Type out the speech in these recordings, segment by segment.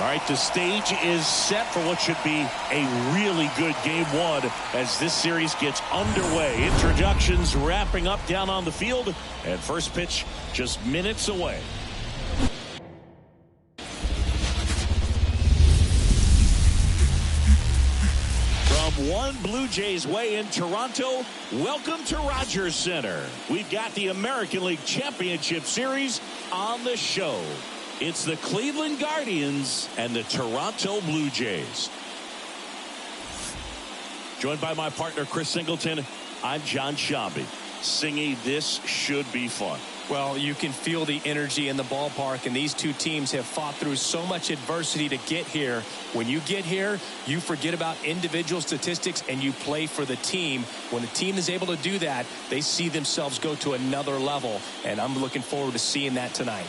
All right, the stage is set for what should be a really good game one as this series gets underway. Introductions wrapping up down on the field, and first pitch just minutes away. From one Blue Jays way in Toronto, welcome to Rogers Center. We've got the American League Championship Series on the show. It's the Cleveland Guardians and the Toronto Blue Jays. Joined by my partner, Chris Singleton, I'm John Shambi. Singy, this should be fun. Well, you can feel the energy in the ballpark, and these two teams have fought through so much adversity to get here. When you get here, you forget about individual statistics and you play for the team. When the team is able to do that, they see themselves go to another level, and I'm looking forward to seeing that tonight.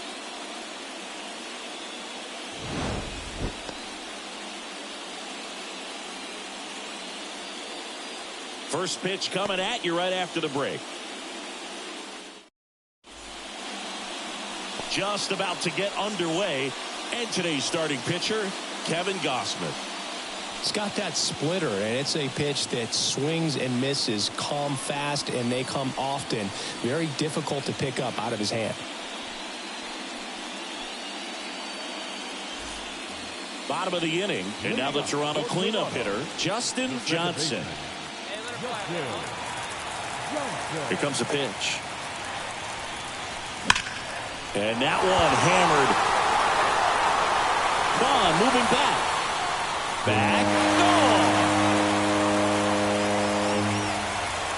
First pitch coming at you right after the break. Just about to get underway, and today's starting pitcher, Kevin Gausman. It's got that splitter, and it's a pitch that swings and misses, come fast, and they come often. Very difficult to pick up out of his hand. Bottom of the inning, and now the Toronto cleanup hitter, Justin Johnson. Here comes the pitch. And that one hammered. Gone, moving back. Back, gone.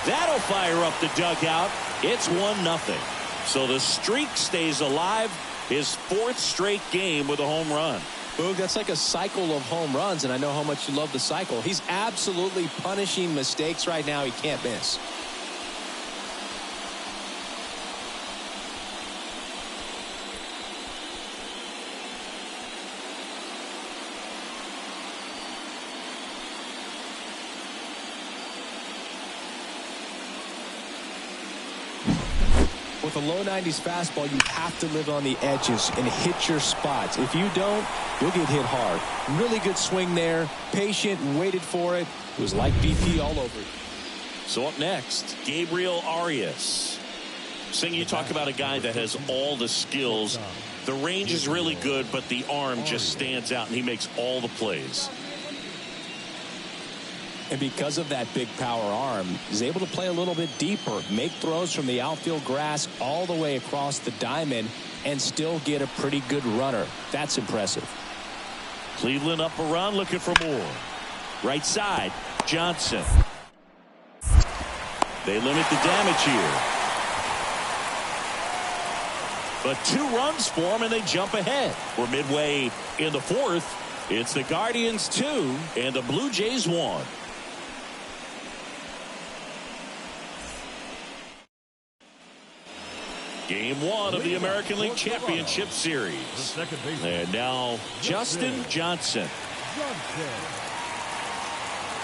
That'll fire up the dugout. It's 1-0. So the streak stays alive. His fourth straight game with a home run. Boog, that's like a cycle of home runs, and I know how much you love the cycle. He's absolutely punishing mistakes right now. He can't miss. With a low 90s fastball, you have to live on the edges and hit your spots. If you don't, you'll get hit hard. Really good swing there. Patient, waited for it. It was like BP all over. So up next, Gabriel Arias. Sing, you talk about a guy that has all the skills. The range is really good, but the arm just stands out, and he makes all the plays. And because of that big power arm, he's able to play a little bit deeper, make throws from the outfield grass all the way across the diamond, and still get a pretty good runner. That's impressive. Cleveland up a run, looking for more. Right side, Johnson. They limit the damage here. But 2 runs for them, and they jump ahead. We're midway in the fourth. It's the Guardians 2 and the Blue Jays 1. Game 1 of the American League Championship Series. And now Justin Johnson.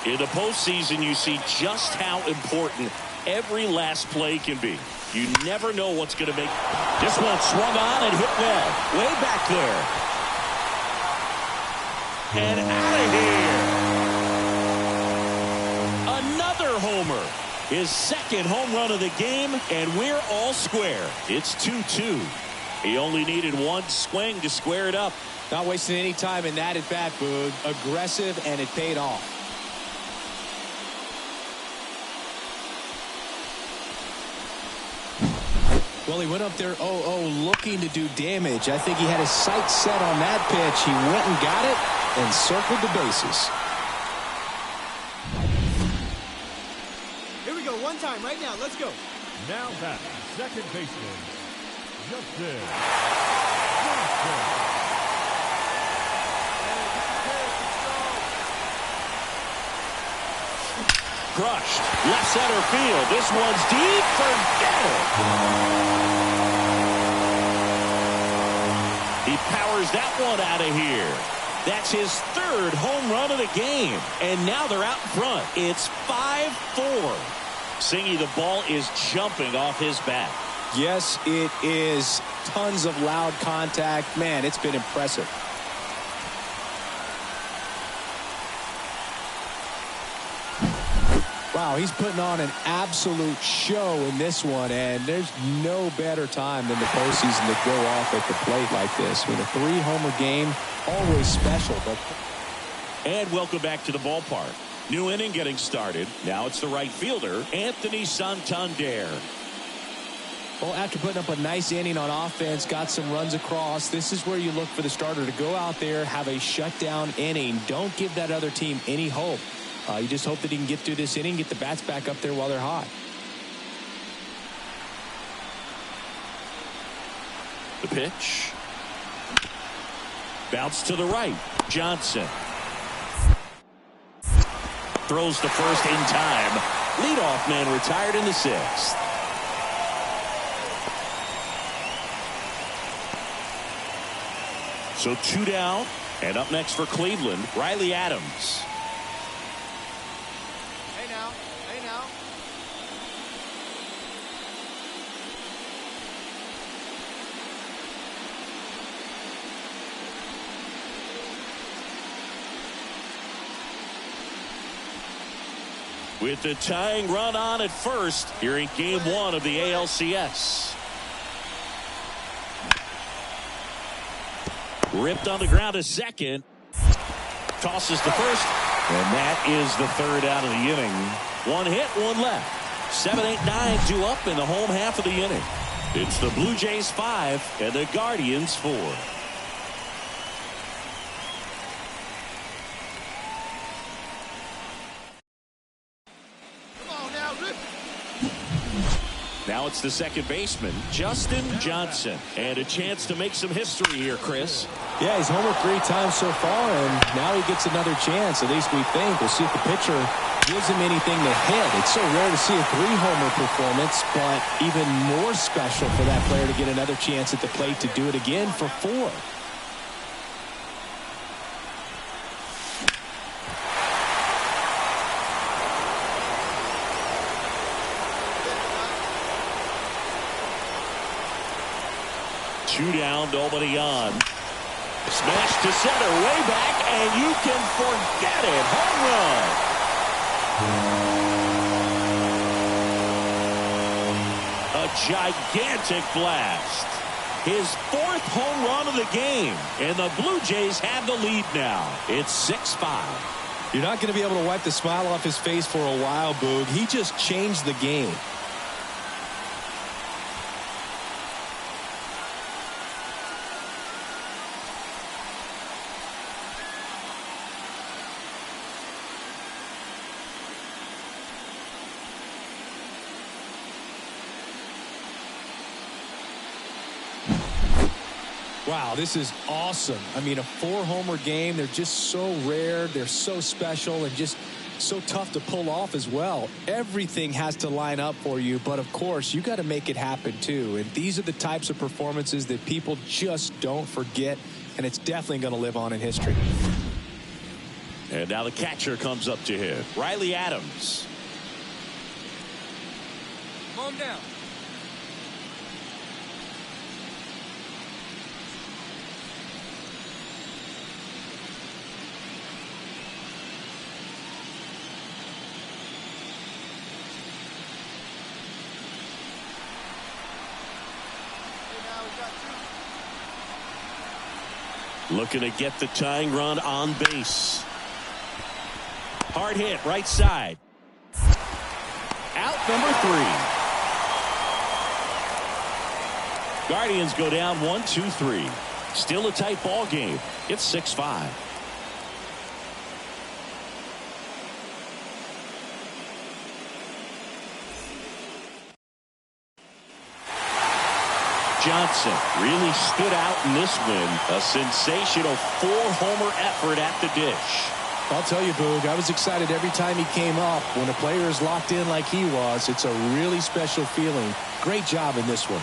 In the postseason, you see just how important every last play can be. You never know what's going to make. This one swung on and hit well. Way back there. And out of here. Another homer. His second home run of the game, and we're all square. It's 2-2. He only needed one swing to square it up. Not wasting any time in that at bat, Boog. Aggressive, and it paid off. Well, he went up there 0-0 looking to do damage. I think he had his sights set on that pitch. He went and got it and circled the bases. One time right now. Let's go. Now back, second baseman, Justin Johnson. Crushed. Left center field. This one's deep. Forget it. He powers that one out of here. That's his third home run of the game. And now they're out in front. It's 5-4. Singy, the ball is jumping off his bat. Yes, it is. Tons of loud contact. Man, it's been impressive. he's putting on an absolute show in this one, and there's no better time than the postseason to go off at the plate like this. With a 3-homer game, always special. And welcome back to the ballpark. New inning getting started. Now it's the right fielder, Anthony Santander. Well, after putting up a nice inning on offense, got some runs across, this is where you look for the starter to go out there, have a shutdown inning. Don't give that other team any hope. You just hope that he can get through this inning, get the bats back up there while they're hot. The pitch. Bounce to the right. Johnson. Throws to first in time. Leadoff man retired in the 6th. So 2 down, and up next for Cleveland, Riley Adams. Hey now. Hey now. With the tying run on at first, here in Game 1 of the ALCS. Ripped on the ground to second. Tosses to first. And that is the 3rd out of the inning. 1 hit, 1 left. 7, 8, 9 due up in the home half of the inning. It's the Blue Jays 5 and the Guardians 4. Now it's the second baseman, Justin Johnson. And a chance to make some history here, Chris. Yeah, he's homered 3 times so far, and now he gets another chance. At least we think. We'll see if the pitcher gives him anything to hit. It's so rare to see a 3-homer performance, but even more special for that player to get another chance at the plate to do it again for 4. Two down, nobody on. Smash to center, way back, and you can forget it. Home run. A gigantic blast. His 4th home run of the game, and the Blue Jays have the lead now. It's 6-5. You're not going to be able to wipe the smile off his face for a while, Boog. He just changed the game. Wow, this is awesome. I mean, a 4-homer game. They're just so rare. They're so special and just so tough to pull off as well. Everything has to line up for you, but of course, you got to make it happen too. And these are the types of performances that people just don't forget, and it's definitely going to live on in history. And now the catcher comes up to hit. Riley Adams. Calm down. Looking to get the tying run on base. Hard hit, right side. Out number 3. Guardians go down 1-2-3. Still a tight ball game. It's 6-5. Johnson really stood out in this win. A sensational 4-homer effort at the dish. I'll tell you, Boog, I was excited every time he came up. When a player is locked in like he was, it's a really special feeling. Great job in this one.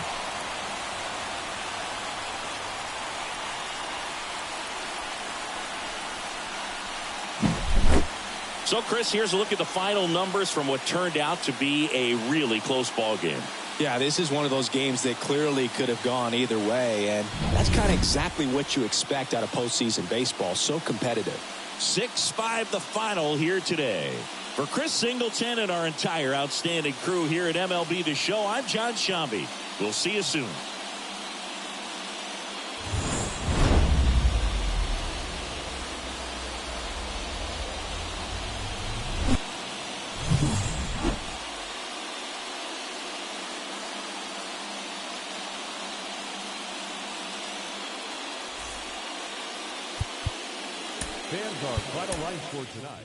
So, Chris, here's a look at the final numbers from what turned out to be a really close ball game. Yeah, this is one of those games that clearly could have gone either way, and that's kind of exactly what you expect out of postseason baseball. So competitive. 6-5 the final here today. For Chris Singleton and our entire outstanding crew here at MLB The Show, I'm John Shambi. We'll see you soon. Fans are finalized for tonight.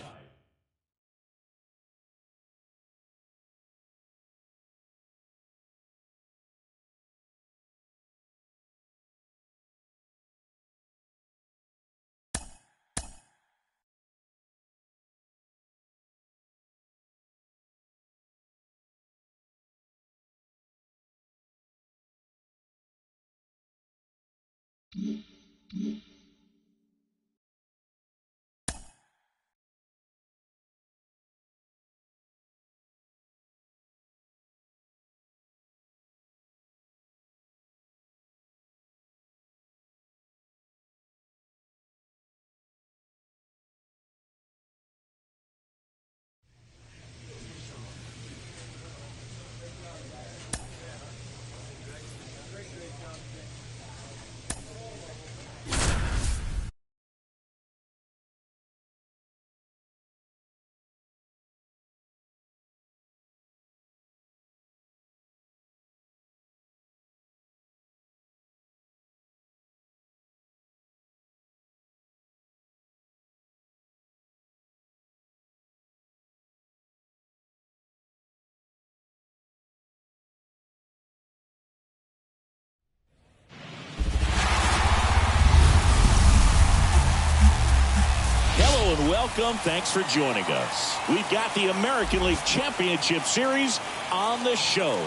And welcome. Thanks for joining us. We've got the American League Championship Series on the show.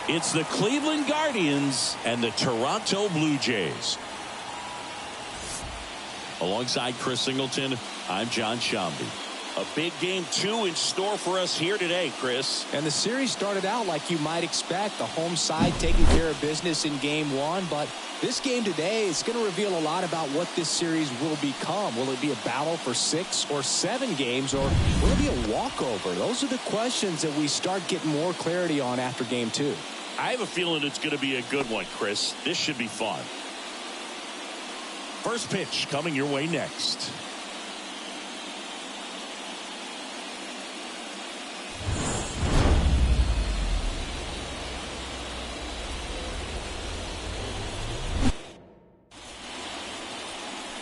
It's the Cleveland Guardians and the Toronto Blue Jays. Alongside Chris Singleton, I'm John Shambi. A big game 2 in store for us here today, Chris. And the series started out like you might expect. The home side taking care of business in game 1, but this game today is going to reveal a lot about what this series will become. Will it be a battle for 6 or 7 games, or will it be a walkover? Those are the questions that we start getting more clarity on after game 2. I have a feeling it's going to be a good one, Chris. This should be fun. First pitch coming your way next.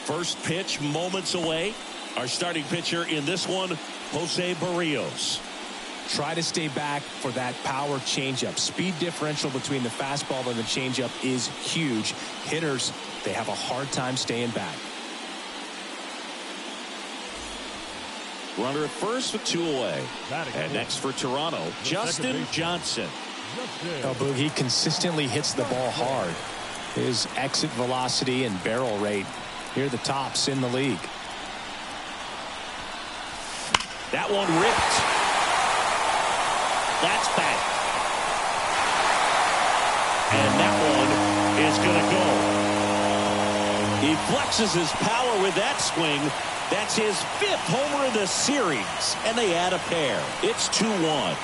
First pitch moments away. Our starting pitcher in this one, Jose Barrios. Try to stay back for that power changeup. Speed differential between the fastball and the changeup is huge. Hitters, they have a hard time staying back. Runner at first with 2 away. And next for Toronto, Justin Johnson. Oh, Boog, he consistently hits the ball hard. His exit velocity and barrel rate, here are the tops in the league. That one ripped. That's back. And that one is going to go. He flexes his power with that swing. That's his 5th homer of the series. And they add a pair. It's 2-1.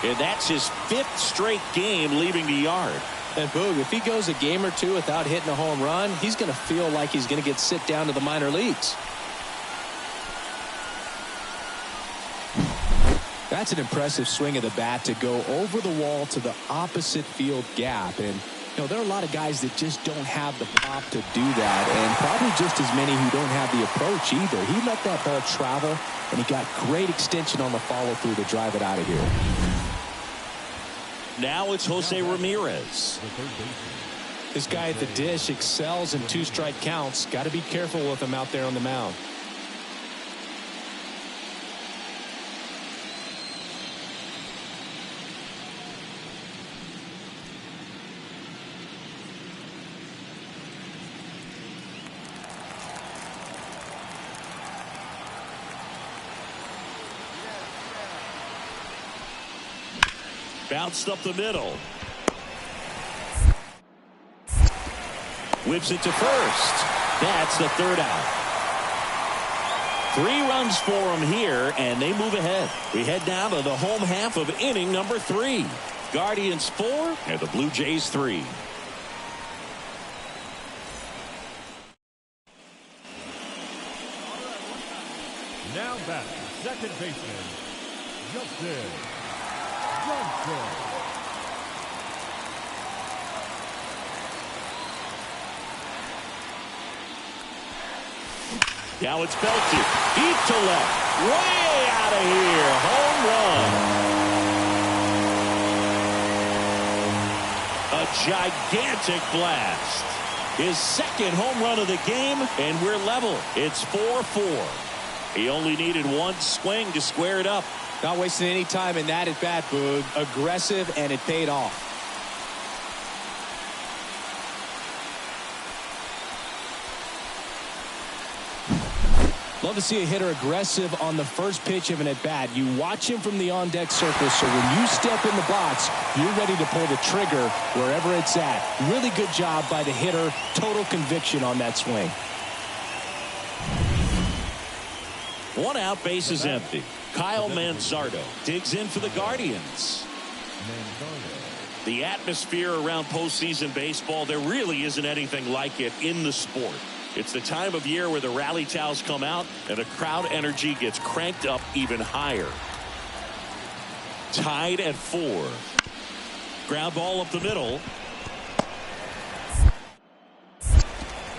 And that's his 5th straight game leaving the yard. And Boog, if he goes a game or 2 without hitting a home run, he's going to feel like he's going to get sit down to the minor leagues. That's an impressive swing of the bat to go over the wall to the opposite field gap. And, you know, there are a lot of guys that just don't have the pop to do that. And probably just as many who don't have the approach either. He let that ball travel, and he got great extension on the follow-through to drive it out of here. Now it's Jose Ramirez. This guy at the dish excels in 2-strike counts. Got to be careful with him out there on the mound. Bounced up the middle. Whips it to first. That's the 3rd out. 3 runs for them here, and they move ahead. We head down to the home half of inning number 3. Guardians 4 and the Blue Jays 3. Now back, second baseman, Justin Johnson. Now it's belted deep to left, way out of here, home run. A gigantic blast. His second home run of the game, and we're level. It's 4-4. He only needed one swing to square it up. Not wasting any time in that at bat, Boog. Aggressive, and it paid off. Love to see a hitter aggressive on the first pitch of an at-bat. You watch him from the on-deck circle, so when you step in the box, you're ready to pull the trigger wherever it's at. Really good job by the hitter. Total conviction on that swing. 1 out, base is empty. Kyle Manzardo digs in for the Guardians. The atmosphere around postseason baseball, there really isn't anything like it in the sport. It's the time of year where the rally towels come out and the crowd energy gets cranked up even higher. Tied at 4. Ground ball up the middle.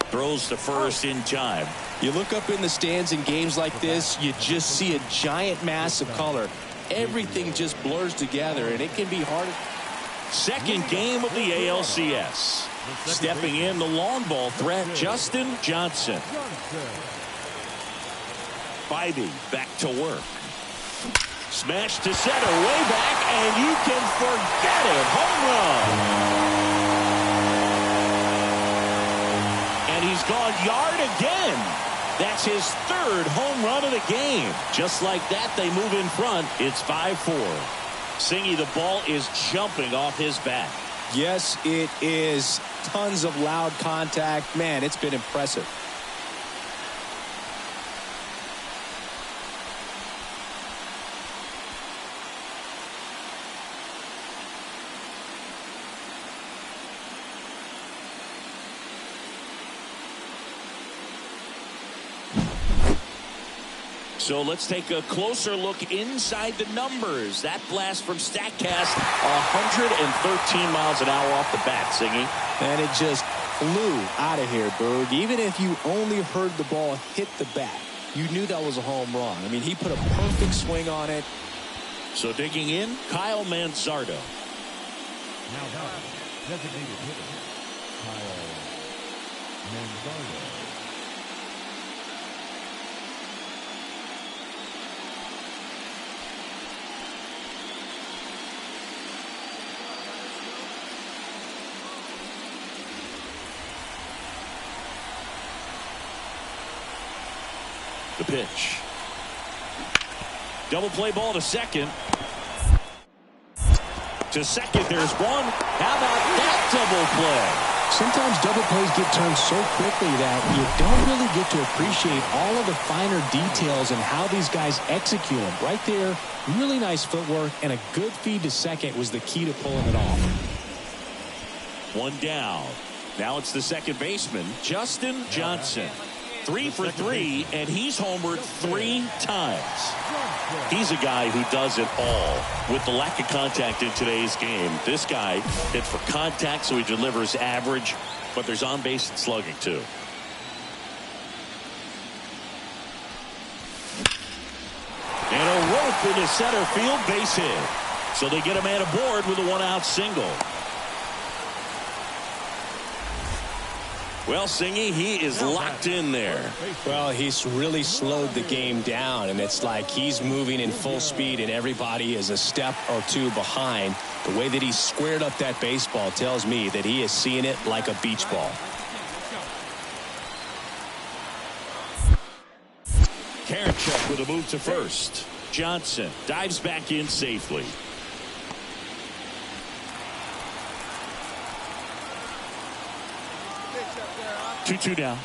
Throws to first in time. You look up in the stands in games like this, you just see a giant mass of color. Everything just blurs together, and it can be hard. Second game of the ALCS. Stepping in, the long ball threat, Justin Johnson. Bybee back to work. Smash to center, way back, and you can forget it. Home run. And he's gone yard again. That's his 3rd home run of the game. Just like that, they move in front. It's 5-4. Singy, the ball is jumping off his bat. Yes, it is. Tons of loud contact. Man, it's been impressive. So let's take a closer look inside the numbers. That blast from StatCast, 113 miles an hour off the bat, Singy. And it just flew out of here, Berg. Even if you only heard the ball hit the bat, you knew that was a home run. I mean, he put a perfect swing on it. So digging in, Kyle Manzardo. Now back, designated hitter, Kyle Manzardo. The pitch. Double play ball to second. To second, there's one. How about that double play? Sometimes double plays get turned so quickly that you don't really get to appreciate all of the finer details and how these guys execute them. Right there, really nice footwork, and a good feed to second was the key to pulling it off. 1 down. Now it's the second baseman, Justin Johnson. 3 for 3, and he's homered 3 times. He's a guy who does it all. With the lack of contact in today's game, this guy hits for contact, so he delivers average, but there's on-base and slugging, too. And a rope into center field, base hit. So they get a man aboard with a 1-out single. Well, Singy, he is locked in there. Well, he's really slowed the game down, and it's like he's moving in full speed, and everybody is a step or 2 behind. The way that he squared up that baseball tells me that he is seeing it like a beach ball. Karinchuk with a move to first. Johnson dives back in safely. 2-2 down.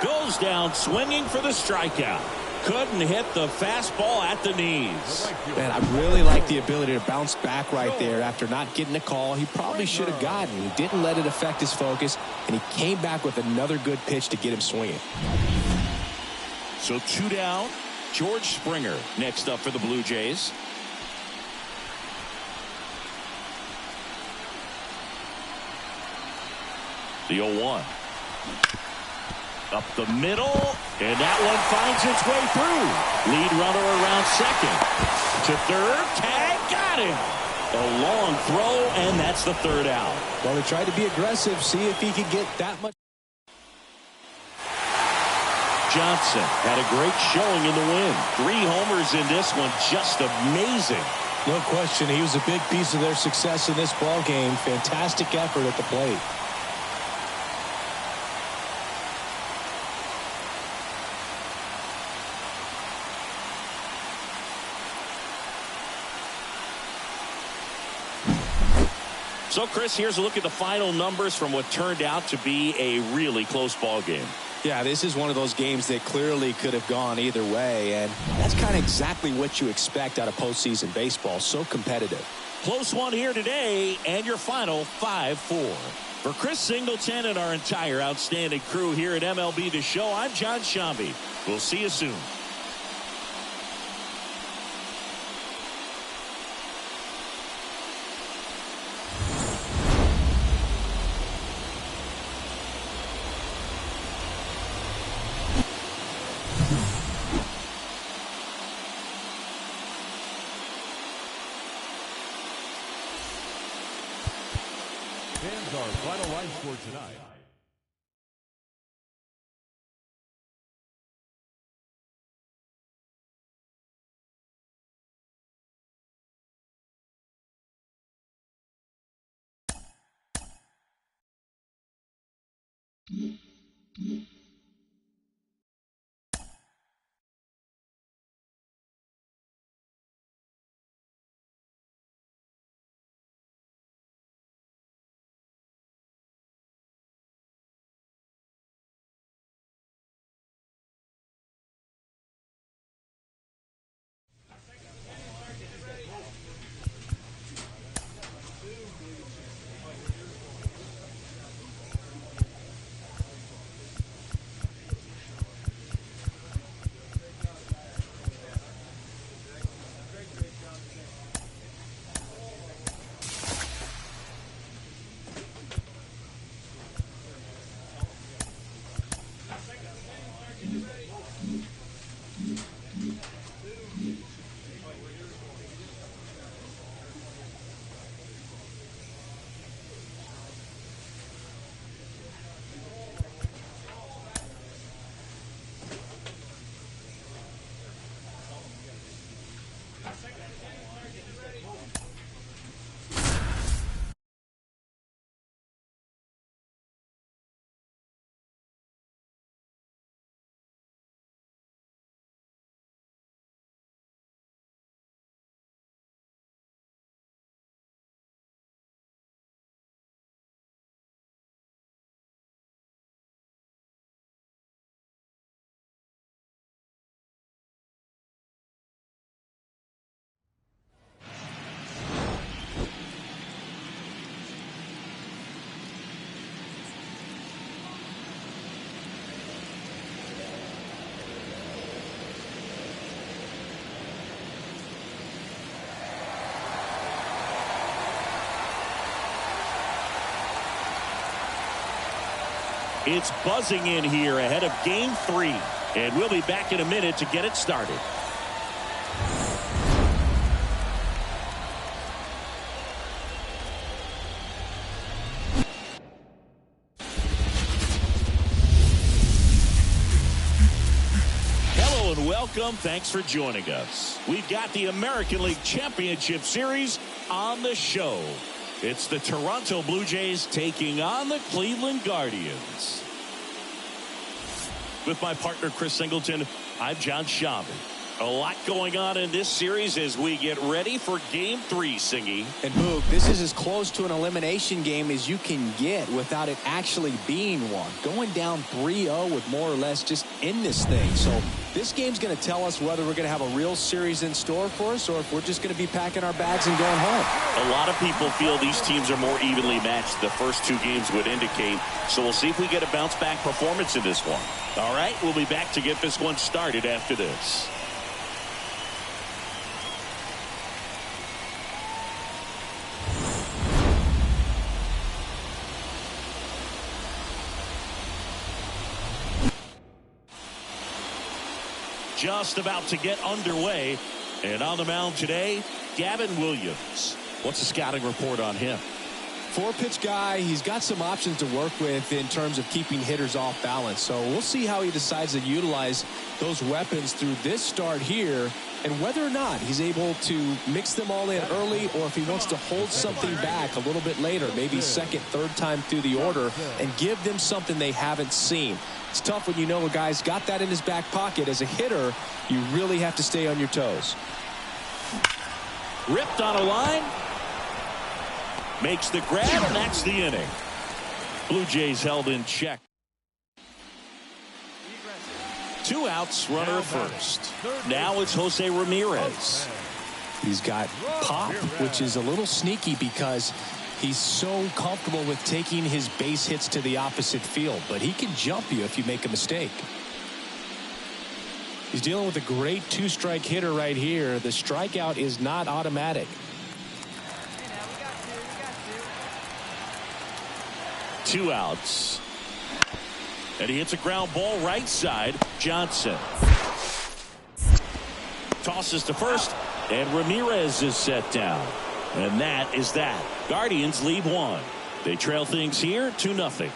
Goes down swinging for the strikeout. Couldn't hit the fastball at the knees. Man, I really like the ability to bounce back right there after not getting a call he probably should have gotten. He didn't let it affect his focus, and he came back with another good pitch to get him swinging. So 2 down. George Springer next up for the Blue Jays. The 0-1. Up the middle, and that one finds its way through. Lead runner around second. To third, tag, got him. A long throw, and that's the 3rd out. Well, he tried to be aggressive, see if he could get that much. Johnson had a great showing in the win. 3 homers in this one, just amazing. No question, he was a big piece of their success in this ball game. Fantastic effort at the plate. So, Chris, here's a look at the final numbers from what turned out to be a really close ball game. Yeah, this is one of those games that clearly could have gone either way, and that's kind of exactly what you expect out of postseason baseball. So competitive. Close one here today, and your final 5-4. For Chris Singleton and our entire outstanding crew here at MLB The Show, I'm John Shambi. We'll see you soon. Fans, our final line score tonight. It's buzzing in here ahead of Game 3. And we'll be back in a minute to get it started. Hello and welcome. Thanks for joining us. We've got the American League Championship Series on the show. It's the Toronto Blue Jays taking on the Cleveland Guardians. With my partner, Chris Singleton, I'm John Shambi. A lot going on in this series as we get ready for Game 3, Singy. And Boog, this is as close to an elimination game as you can get without it actually being one. Going down 3-0 would more or less just end this thing. So this game's going to tell us whether we're going to have a real series in store for us or if we're just going to be packing our bags and going home. A lot of people feel these teams are more evenly matched. The first two games would indicate. So we'll see if we get a bounce-back performance in this one. All right, we'll be back to get this one started after this. Just about to get underway, and on the mound today, Gavin Williams. What's the scouting report on him? 4-pitch guy. He's got some options to work with in terms of keeping hitters off balance. So we'll see how he decides to utilize those weapons through this start here and whether or not he's able to mix them all in early or if he wants to hold something back a little bit later, maybe second, third time through the order and give them something they haven't seen. It's tough when you know a guy's got that in his back pocket. As a hitter, you really have to stay on your toes. Ripped on a line. Makes the grab, and that's the inning. Blue Jays held in check. 2 outs, runner at first. Now it's Jose Ramirez. He's got pop, which is a little sneaky because he's so comfortable with taking his base hits to the opposite field, but he can jump you if you make a mistake. He's dealing with a great 2-strike hitter right here. The strikeout is not automatic. 2 outs. And he hits a ground ball right side. Johnson tosses to first, and Ramirez is set down. And that is that. Guardians lead 1. They trail things here 2-0.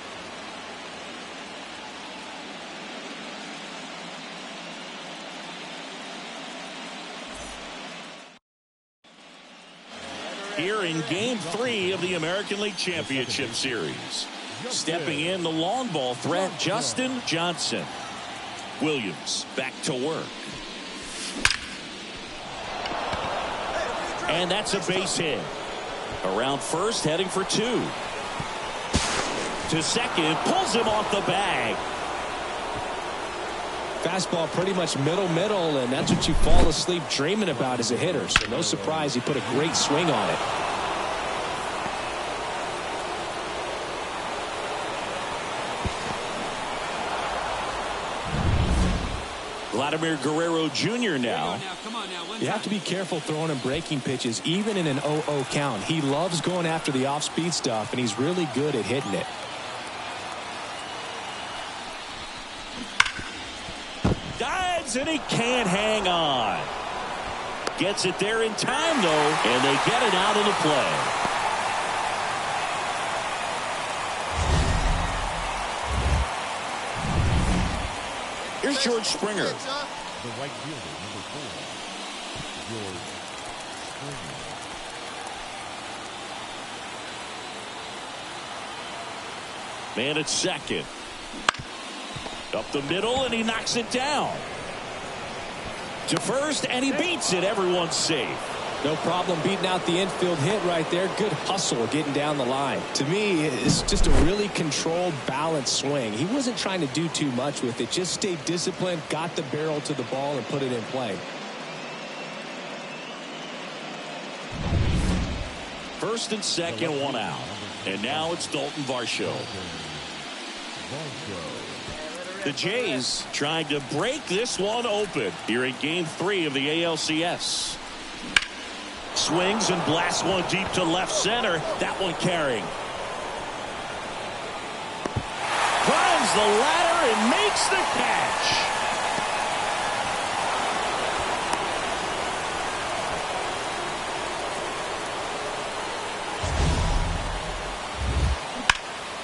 Here in Game 3 of the American League Championship Series. Stepping in the long ball threat, Justin Johnson. Williams back to work. And that's a base hit. Around first, heading for 2. To second, pulls him off the bag. Fastball pretty much middle, and that's what you fall asleep dreaming about as a hitter. So no surprise he put a great swing on it. Vladimir Guerrero Jr. now. You have to be careful throwing him breaking pitches, even in an 0-0 count. He loves going after the off-speed stuff, and he's really good at hitting it. Dives, and he can't hang on. Gets it there in time, though, and they get it out of the play. Here's George Springer. The right fielder, number 4, George Springer. Man at second. Up the middle, and he knocks it down. To first, and he beats it. Everyone's safe. No problem beating out the infield hit right there. Good hustle getting down the line. To me, it's just a really controlled, balanced swing. He wasn't trying to do too much with it. Just stayed disciplined, got the barrel to the ball, and put it in play. First and second, 1 out. And now it's Dalton Varsho. The Jays trying to break this one open here in Game 3 of the ALCS. Swings and blasts one deep to left center. That one carrying. Climbs the ladder and makes the catch.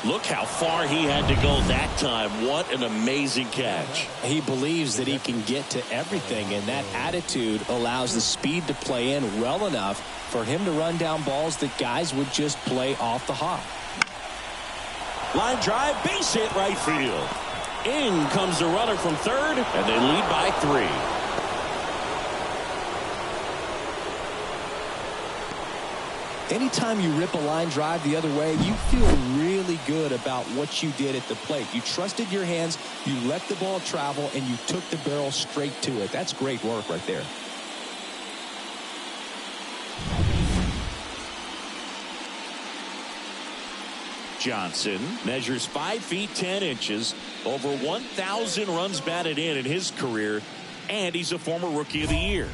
Look how far he had to go that time. What an amazing catch. He believes that he can get to everything, and that attitude allows the speed to play in well enough for him to run down balls that guys would just play off the hop. Line drive, base hit right field. In comes the runner from third, and they lead by 3. Anytime you rip a line drive the other way, you feel really good about what you did at the plate. You trusted your hands, you let the ball travel, and you took the barrel straight to it. That's great work right there. Johnson measures 5 feet 10 inches, over 1,000 runs batted in his career, and he's a former Rookie of the Year.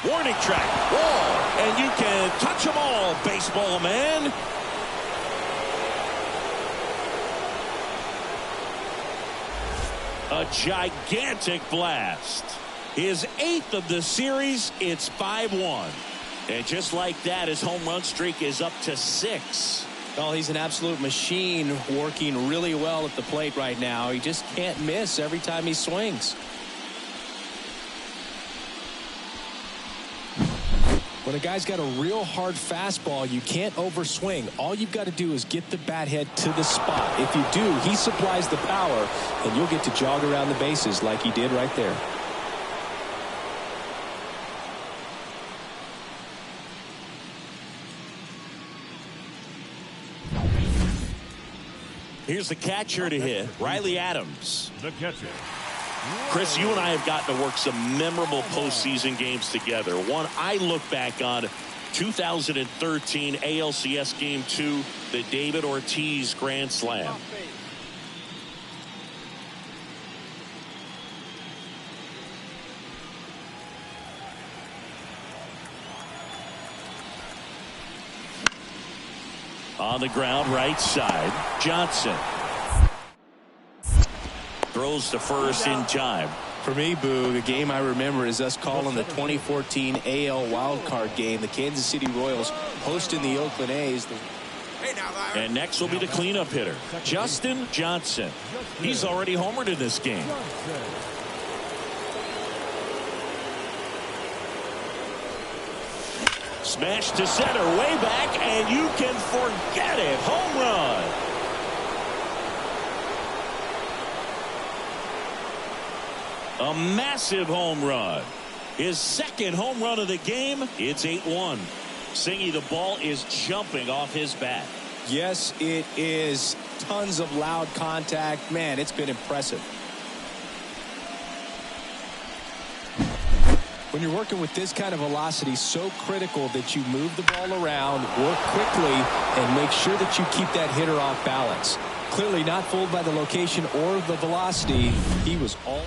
Warning track, wall, and you can touch them all, baseball man. A gigantic blast. His 8th of the series. It's 5-1. And just like that, his home run streak is up to 6. Oh, he's an absolute machine, working really well at the plate right now. He just can't miss every time he swings. When a guy's got a real hard fastball, you can't overswing. All you've got to do is get the bat head to the spot. If you do, he supplies the power, and you'll get to jog around the bases like he did right there. Here's the catcher to hit, Riley Adams. The catcher. Chris, you and I have gotten to work some memorable postseason games together. One I look back on, 2013 ALCS Game 2, the David Ortiz Grand Slam. On the ground, right side, Johnson. Throws to first in time. For me, Boo, the game I remember is us calling the 2014 AL wildcard game. The Kansas City Royals hosting the Oakland A's. And next will be the cleanup hitter, Justin Johnson. He's already homered in this game. Smash to center, way back, and you can forget it. Home run. A massive home run. His 2nd home run of the game. It's 8-1. Singy, the ball is jumping off his bat. Yes, it is. Tons of loud contact. Man, it's been impressive. When you're working with this kind of velocity, so critical that you move the ball around, work quickly, and make sure that you keep that hitter off balance. Clearly not fooled by the location or the velocity. He was all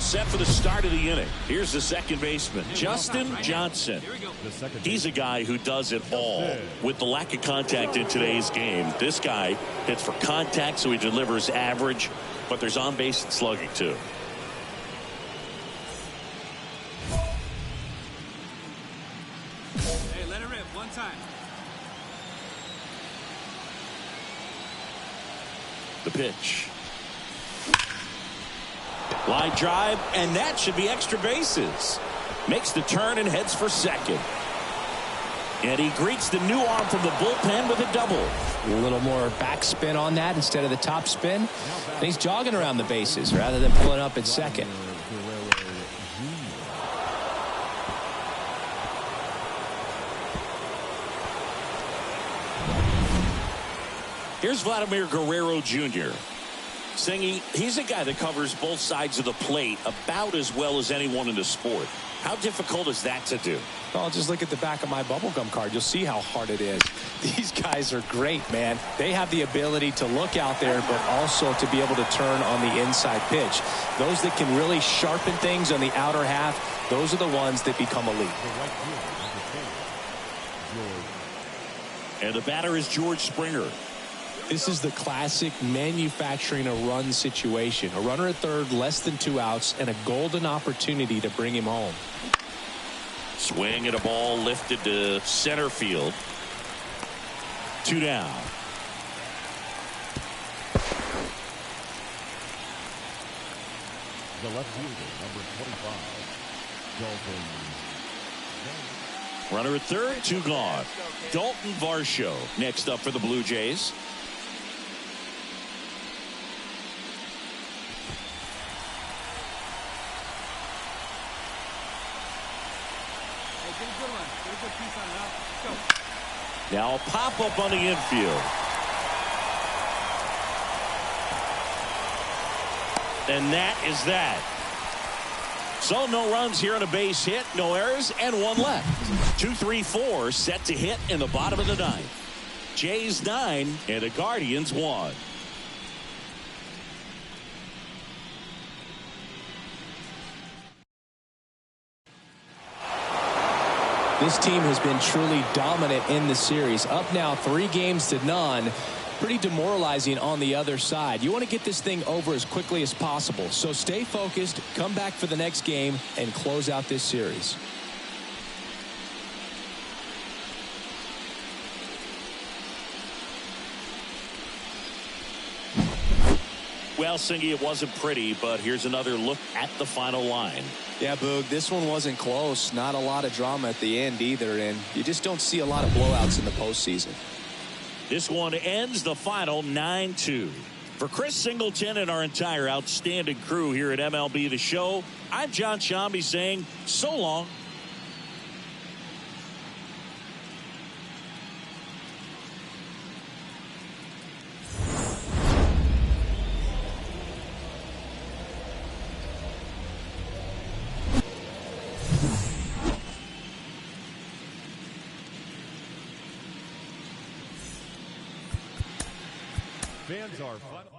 set for the start of the inning. Here's the second baseman, Justin Johnson. He's a guy who does it all. With the lack of contact in today's game, this guy hits for contact, so he delivers average, but there's on-base and slugging too. Hey, let it rip one time. The pitch. Line drive, and that should be extra bases. Makes the turn and heads for second. And he greets the new arm from the bullpen with a double. A little more backspin on that instead of the top spin. And he's jogging around the bases rather than pulling up at second. Here's Vladimir Guerrero Jr. Singy, he's a guy that covers both sides of the plate about as well as anyone in the sport. How difficult is that to do? Well, just look at the back of my bubblegum card. You'll see how hard it is. These guys are great, man. They have the ability to look out there, but also to be able to turn on the inside pitch. Those that can really sharpen things on the outer half, those are the ones that become elite. And the batter is George Springer. This is the classic manufacturing a run situation. A runner at third, less than 2 outs, and a golden opportunity to bring him home. Swing at a ball lifted to center field. 2 down. The left fielder, number 25, Dalton. Runner at third, 2 gone. Dalton Varsho next up for the Blue Jays. Now a pop-up on the infield. And that is that. So no runs here on a base hit, no errors, and 1 left. 2-3-4 set to hit in the bottom of the 9th. Jays 9 and the Guardians 1. This team has been truly dominant in the series. Up now 3-0. Pretty demoralizing on the other side. You want to get this thing over as quickly as possible. So stay focused, come back for the next game, and close out this series. Well, Singy, it wasn't pretty, but here's another look at the final line. Yeah, Boog, this one wasn't close. Not a lot of drama at the end either, and you just don't see a lot of blowouts in the postseason. This one ends the final 9-2. For Chris Singleton and our entire outstanding crew here at MLB The Show, I'm John Shambi saying so long. Fans are final.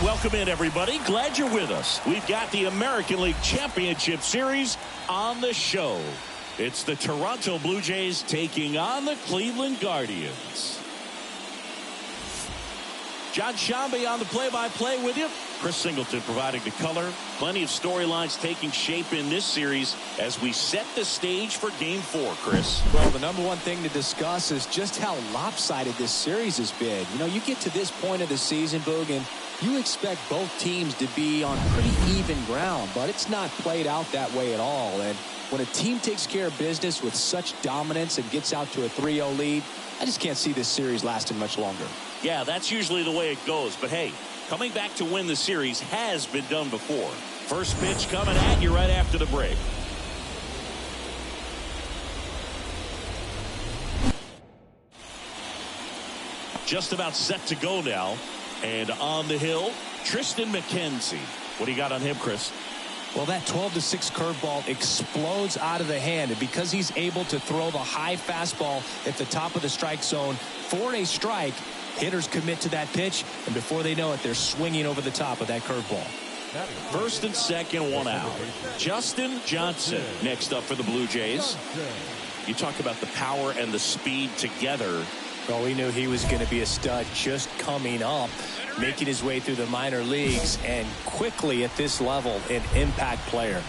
Welcome in, everybody. Glad you're with us. We've got the American League Championship Series on the show. It's the Toronto Blue Jays taking on the Cleveland Guardians. John Shambi on the play-by-play with you. Chris Singleton providing the color. Plenty of storylines taking shape in this series as we set the stage for Game 4, Chris. Well, the number one thing to discuss is just how lopsided this series has been. You know, you get to this point of the season, Boog, and you expect both teams to be on pretty even ground, but it's not played out that way at all. And when a team takes care of business with such dominance and gets out to a 3-0 lead, I just can't see this series lasting much longer. Yeah, that's usually the way it goes. But, hey, coming back to win the series has been done before. First pitch coming at you right after the break. Just about set to go now. And on the hill, Tristan McKenzie. What do you got on him, Chris? Well, that 12-6 curveball explodes out of the hand, and because he's able to throw the high fastball at the top of the strike zone for a strike, hitters commit to that pitch, and before they know it, they're swinging over the top of that curveball. First and second, one out. Justin Johnson next up for the Blue Jays. You talk about the power and the speed together. Well, we knew he was going to be a stud just coming up, making his way through the minor leagues, and quickly at this level, an impact player.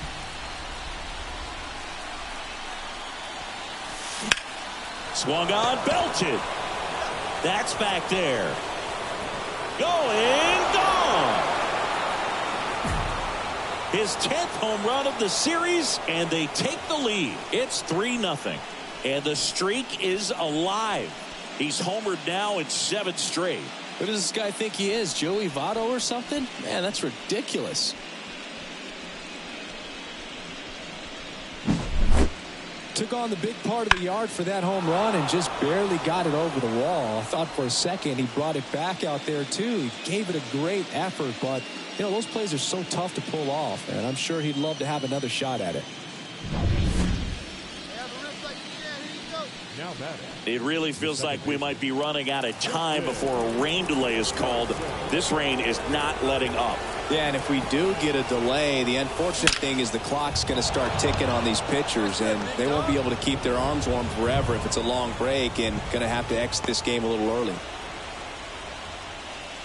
Swung on, belted. That's back there. Going, gone. His 10th home run of the series, and they take the lead. It's 3-0, and the streak is alive. He's homered now in 7 straight. Who does this guy think he is, Joey Votto or something? Man, that's ridiculous. Took on the big part of the yard for that home run and just barely got it over the wall. I thought for a second he brought it back out there too. He gave it a great effort, but you know, those plays are so tough to pull off, and I'm sure he'd love to have another shot at it. It really feels like we might be running out of time before a rain delay is called. This rain is not letting up. Yeah, and if we do get a delay, the unfortunate thing is the clock's going to start ticking on these pitchers, and they won't be able to keep their arms warm forever if it's a long break, and going to have to exit this game a little early.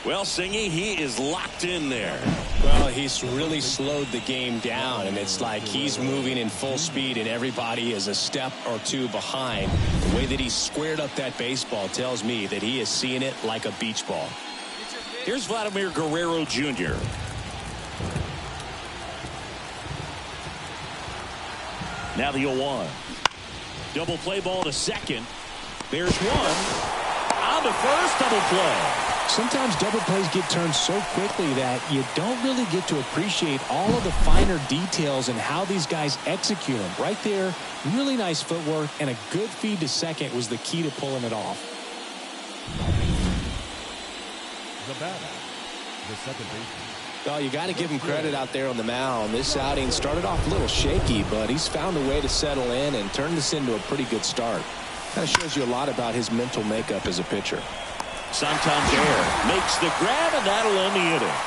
Well, Singy, he is locked in there. Well, he's really slowed the game down, and it's like he's moving in full speed and everybody is a step or two behind. The way that he squared up that baseball tells me that he is seeing it like a beach ball. Here's Vladimir Guerrero Jr. Now the 0-1. Double play ball to second. There's one. On to first, double play. Sometimes double plays get turned so quickly that you don't really get to appreciate all of the finer details and how these guys execute them. Right there, really nice footwork, and a good feed to second was the key to pulling it off. The batter, the second baseman. Well, you got to give him credit out there on the mound. This outing started off a little shaky, but he's found a way to settle in and turn this into a pretty good start. Kind of shows you a lot about his mental makeup as a pitcher. Santander makes the grab, and that'll end the inning.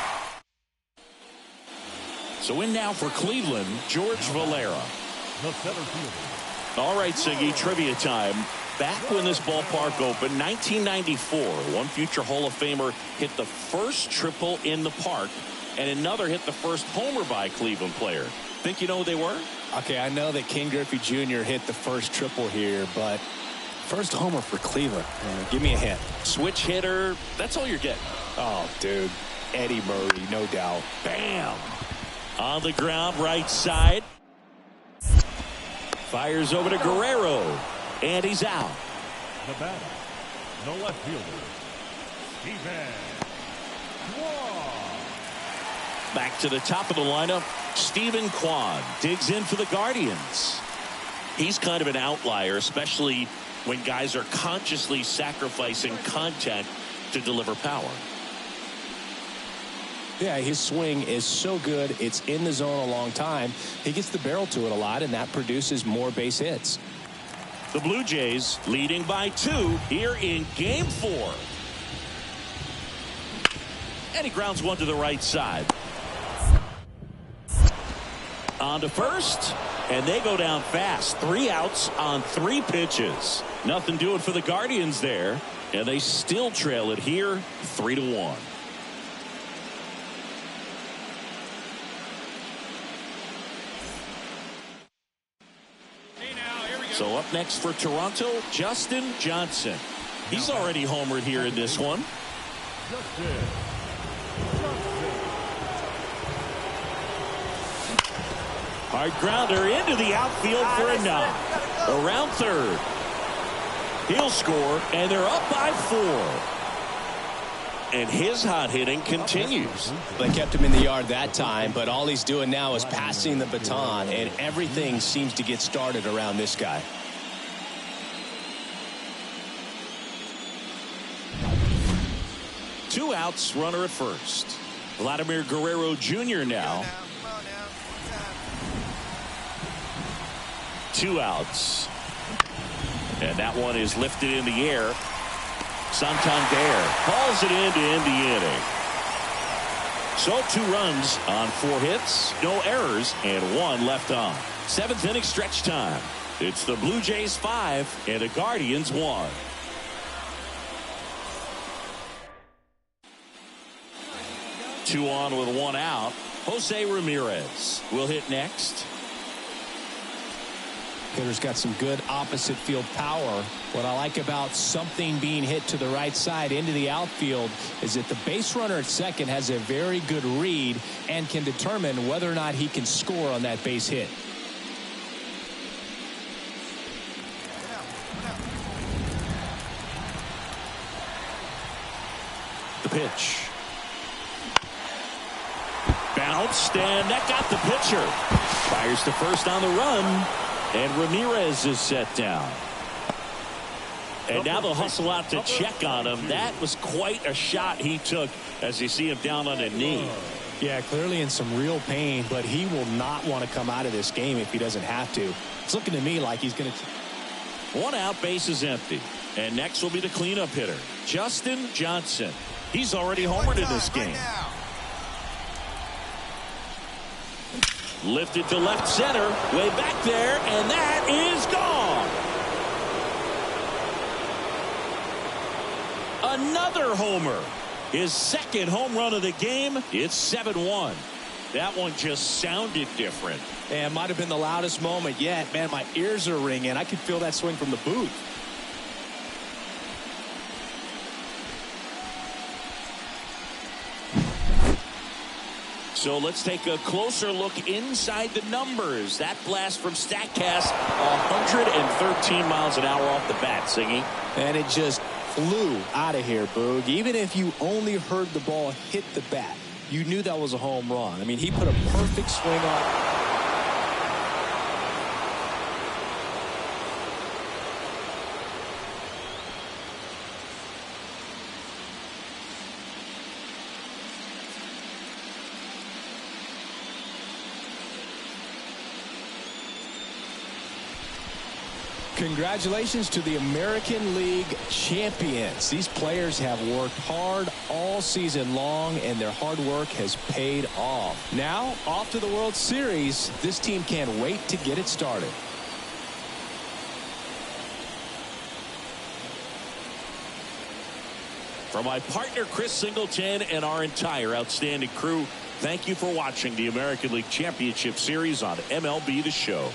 So in now for Cleveland, George Valera. The center fielder. All right, Siggy, trivia time. Back when this ballpark opened, 1994, one future Hall of Famer hit the first triple in the park, and another hit the first homer by a Cleveland player. Think you know who they were? Okay, I know that Ken Griffey Jr. hit the first triple here, but first homer for Cleveland. Give me a hint. Switch hitter. That's all you're getting. Oh, dude. Eddie Murray, no doubt. Bam. On the ground, right side. Fires over to Guerrero. And he's out. The batter, the left fielder, Steven Kwan. Back to the top of the lineup. Steven Kwan digs in for the Guardians. He's kind of an outlier, especially when guys are consciously sacrificing contact to deliver power. Yeah, his swing is so good. It's in the zone a long time. He gets the barrel to it a lot, and that produces more base hits. The Blue Jays leading by 2 here in Game 4. And he grounds one to the right side. On to first, and they go down fast. 3 outs on 3 pitches. Nothing doing for the Guardians there. And they still trail it here 3-1. So up next for Toronto, Justin Johnson. He's already homered here in this one. Hard grounder into the outfield for a knock. Around third. He'll score, and they're up by 4. And his hot hitting continues. They kept him in the yard that time, but all he's doing now is passing the baton, and everything seems to get started around this guy. Two outs, runner at first. Vladimir Guerrero Jr. now. 2 outs. And that one is lifted in the air. Santander calls it in to end the inning. So 2 runs on 4 hits, no errors, and 1 left on. 7th inning stretch time. It's the Blue Jays 5 and the Guardians 1. Two on with 1 out. Jose Ramirez will hit next. Hitter's got some good opposite field power. What I like about something being hit to the right side into the outfield is that the base runner at second has a very good read and can determine whether or not he can score on that base hit. The pitch. Bounced, and that got the pitcher. Fires to first on the run. And Ramirez is set down. And now they'll hustle out to check on him. That was quite a shot he took as you see him down on a knee. Yeah, clearly in some real pain, but he will not want to come out of this game if he doesn't have to. It's looking to me like he's going to. 1 out, base is empty. And next will be the cleanup hitter, Justin Johnson. He's already homered in this game. Lifted to left center, way back there, and that is gone. Another homer. His 2nd home run of the game. It's 7-1. That one just sounded different. And it might have been the loudest moment yet. Man, my ears are ringing. I could feel that swing from the booth. So let's take a closer look inside the numbers. That blast from StatCast, 113 miles an hour off the bat, Singy. And it just flew out of here, Boog. Even if you only heard the ball hit the bat, you knew that was a home run. I mean, he put a perfect swing on. Congratulations to the American League champions. These players have worked hard all season long, and their hard work has paid off. Now, off to the World Series. This team can't wait to get it started. For my partner, Chris Singleton, and our entire outstanding crew, thank you for watching the American League Championship Series on MLB The Show.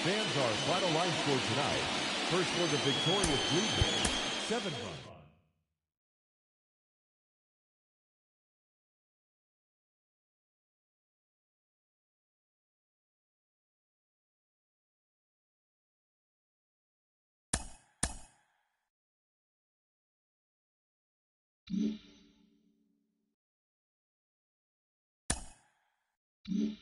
Fans, our final line score tonight. First for the victorious Blue Jays, 7 runs. Mm-hmm.